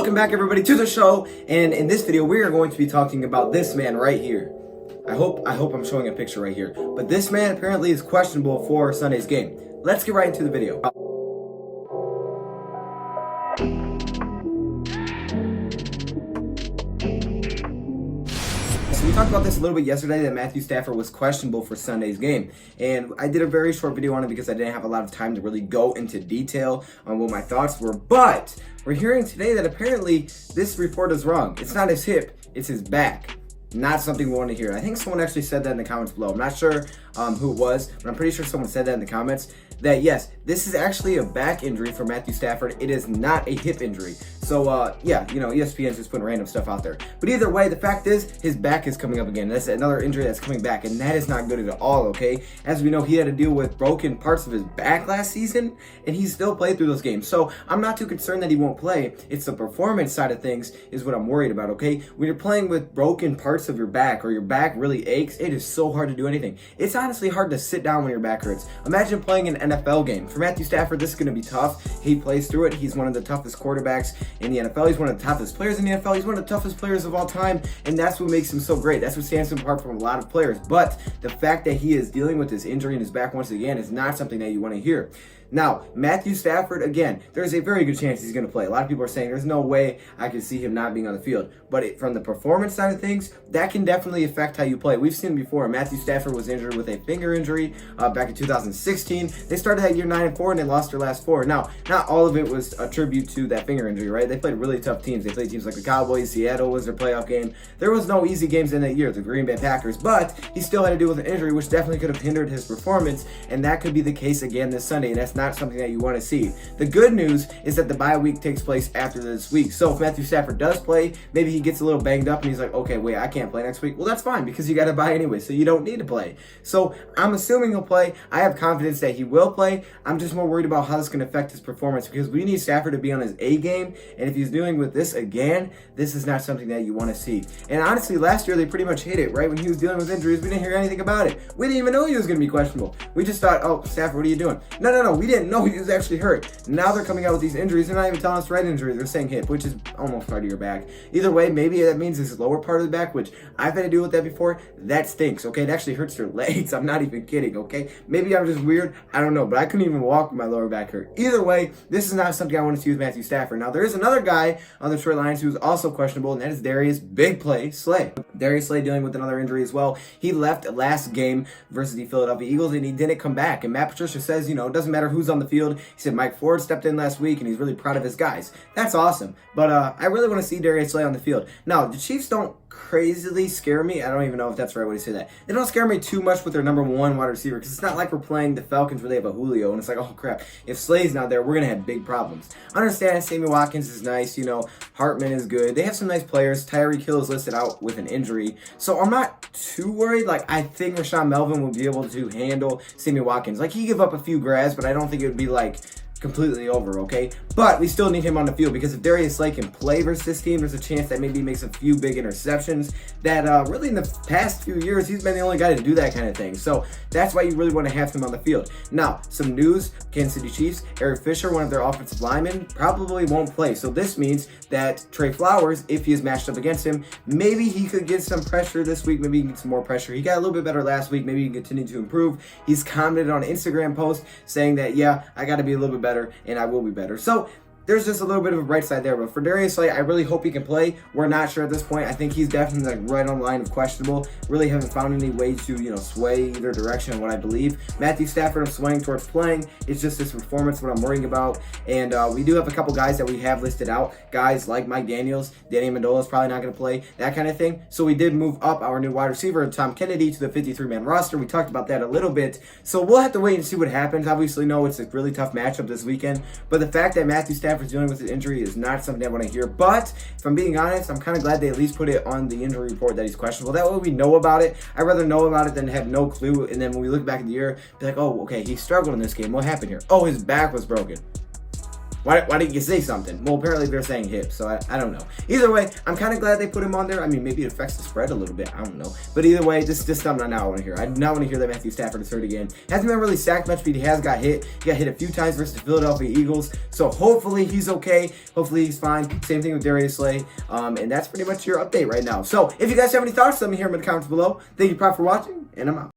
Welcome back everybody to the show, and in this video we are going to be talking about this man right here. I hope I'm showing a picture right here, but this man apparently is questionable for Sunday's game. Let's get right into the video. So we talked about this a little bit yesterday, that Matthew Stafford was questionable for Sunday's game, and I did a very short video on it because I didn't have a lot of time to really go into detail on what my thoughts were. But we're hearing today that apparently this report is wrong. It's not his hip, it's his back. Not something we want to hear. I think someone actually said that in the comments below. I'm not sure who it was, but I'm pretty sure someone said that in the comments, that yes, this is actually a back injury for Matthew Stafford. It is not a hip injury. So yeah, you know, ESPN's just putting random stuff out there. But either way, the fact is his back is coming up again. That's another injury that's coming back, and that is not good at all, okay? As we know, he had to deal with broken parts of his back last season, and he still played through those games. So I'm not too concerned that he won't play. It's the performance side of things is what I'm worried about, okay? When you're playing with broken parts of your back, or your back really aches, it is so hard to do anything. It's honestly hard to sit down when your back hurts. Imagine playing an NFL game. For Matthew Stafford, this is going to be tough. He plays through it. He's one of the toughest quarterbacks in the NFL. He's one of the toughest players in the NFL. He's one of the toughest players of all time, and that's what makes him so great. That's what stands him apart from a lot of players. But the fact that he is dealing with this injury in his back once again is not something that you want to hear. Now, Matthew Stafford, again, there's a very good chance he's going to play. A lot of people are saying there's no way I can see him not being on the field. But from the performance side of things, that can definitely affect how you play. We've seen before, Matthew Stafford was injured with a finger injury back in 2016. They started that year 9-4 and they lost their last 4. Now, not all of it was a tribute to that finger injury, right? They played really tough teams. They played teams like the Cowboys. Seattle was their playoff game. There was no easy games in that year, the Green Bay Packers. But he still had to deal with an injury, which definitely could have hindered his performance. And that could be the case again this Sunday. And that's not something that you want to see. The good news is that the bye week takes place after this week. So if Matthew Stafford does play, maybe he gets a little banged up and he's like, okay, wait, I can't play next week. Well, that's fine because you got to bye anyway, so you don't need to play. So I'm assuming he'll play. I have confidence that he will play. I'm just more worried about how this can affect his performance because we need Stafford to be on his A game. And if he's dealing with this again, this is not something that you want to see. And honestly, last year they pretty much hit it, right? When he was dealing with injuries, we didn't hear anything about it. We didn't even know he was going to be questionable. We just thought, oh, Stafford, what are you doing? No. We didn't know he was actually hurt. Now they're coming out with these injuries. They're not even telling us right injuries. They're saying hip, which is almost part of your back. Either way, maybe that means this lower part of the back, which I've had to deal with that before. That stinks, okay? It actually hurts your legs. I'm not even kidding, okay? Maybe I'm just weird. I don't know, but I couldn't even walk with my lower back hurt. Either way, this is not something I want to see with Matthew Stafford. Now, there is another guy on the Detroit Lions who's also questionable, and that is Darius Big Play Slay. Darius Slay dealing with another injury as well. He left last game versus the Philadelphia Eagles, and he didn't come back. And Matt Patricia says, you know, it doesn't matter who's on the field. He said Mike Ford stepped in last week, and he's really proud of his guys. That's awesome. But I really want to see Darius Slay on the field. Now, the Chiefs don't crazily scare me. I don't even know if that's the right way to say that. They don't scare me too much with their number one wide receiver because it's not like we're playing the Falcons where they have a Julio and it's like, oh crap, if Slay's not there, we're going to have big problems. I understand Sammy Watkins is nice, you know, Hartman is good. They have some nice players. Tyreek Hill is listed out with an injury. So I'm not too worried. Like, I think Rashaan Melvin will be able to handle Sammy Watkins. Like, he give up a few grabs, but I don't think it would be like completely over, okay? But we still need him on the field because if Darius Slay can play versus this team, there's a chance that maybe he makes a few big interceptions that really in the past few years, he's been the only guy to do that kind of thing. So that's why you really want to have him on the field. Now, some news, Kansas City Chiefs, Eric Fisher, one of their offensive linemen, probably won't play. So this means that Trey Flowers, if he is matched up against him, maybe he could get some pressure this week. Maybe he can get some more pressure. He got a little bit better last week. Maybe he can continue to improve. He's commented on an Instagram post saying that, yeah, I got to be a little bit better and I will be better. So there's just a little bit of a bright side there. But for Darius Slay, I really hope he can play. We're not sure at this point. I think he's definitely like right on the line of questionable. Really haven't found any way to, you know, sway either direction, what I believe. Matthew Stafford, I'm swaying towards playing. It's just his performance, what I'm worrying about. And we do have a couple guys that we have listed out. Guys like Mike Daniels, Danny Amendola is probably not going to play, that kind of thing. So we did move up our new wide receiver, Tom Kennedy, to the 53-man roster. We talked about that a little bit. So we'll have to wait and see what happens. Obviously, no, it's a really tough matchup this weekend. But the fact that Matthew Stafford is dealing with an injury is not something I want to hear. But if I'm being honest, I'm kind of glad they at least put it on the injury report that he's questionable. That way we know about it. I'd rather know about it than have no clue. And then when we look back at the year, be like, oh, okay, he struggled in this game. What happened here? Oh, his back was broken. Why didn't you say something? Well, apparently they're saying hip, so I don't know. Either way, I'm kind of glad they put him on there. I mean, maybe it affects the spread a little bit. I don't know. But either way, this is something I want to hear. I do not want to hear that Matthew Stafford is hurt again. Hasn't been really sacked much, but he has got hit. He got hit a few times versus the Philadelphia Eagles. So hopefully he's okay. Hopefully he's fine. Same thing with Darius. And that's pretty much your update right now. So if you guys have any thoughts, let me hear them in the comments below. Thank you, Prop, for watching, and I'm out.